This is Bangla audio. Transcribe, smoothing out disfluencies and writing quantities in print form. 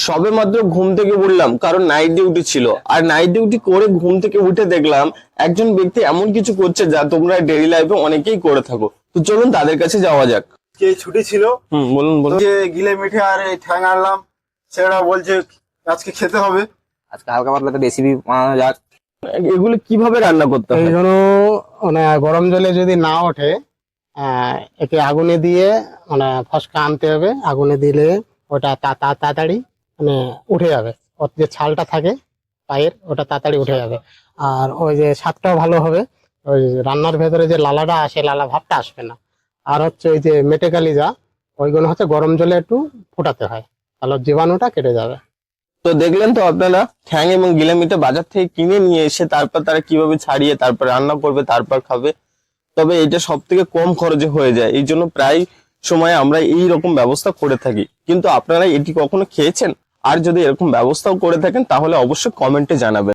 সবে মাত্র ঘুম থেকে উঠলাম, কারণ নাইট ডিউটি ছিল। আর নাইট ডিউটি করে ঘুম থেকে উঠে দেখলাম একজন ব্যক্তি এমন কিছু করছে যা তোমরা ডেইলি লাইফে অনেকেই করে থাকো। তো চলুন তাদের কাছে যাওয়া যাক। যে ছুটি ছিল, বলুন বলুন। যে গিলে মিঠে আর এই ঠ্যাং আনলাম, সেটা বলছে আজকে খেতে হবে। আজকে হালকা পাতলা তো রেসিপি বানানো যাক। এগুলো কিভাবে রান্না করতে এই হয়? জন্য মানে গরম জলে যদি না ওঠে, একে আগুনে দিয়ে মানে ফসকা আনতে হবে। আগুনে দিলে ওটা তাড়াতাড়ি মানে উঠে যাবে। ওর যে ছালটা থাকে পায়ের, ওটা তাড়াতাড়ি উঠে যাবে। আর ওই যে স্বাদটাও ভালো হবে। ওই রান্নার ভেতরে যে লালাটা আসে, লালা ভাবটা আসবে না। আর হচ্ছে ওই যে মেটে কালিজা, ওইগুলো হচ্ছে গরম জলে একটু ফোটাতে হয়, তাহলে জীবাণুটা কেটে যাবে। তো দেখলেন তো আপনারা, ঠ্যাং এবং গিলামিটা বাজার থেকে কিনে নিয়ে এসে তারপর তারা কিভাবে ছাড়িয়ে তারপর রান্না করবে, তারপর খাবে। তবে এটা সব থেকে কম খরচে হয়ে যায়, এই জন্য প্রায় সময় আমরা এই রকম ব্যবস্থা করে থাকি। কিন্তু আপনারা এটি কখনো খেয়েছেন? আর যদি এরকম ব্যবস্থাও করে থাকেন তাহলে অবশ্যই কমেন্টে জানাবেন।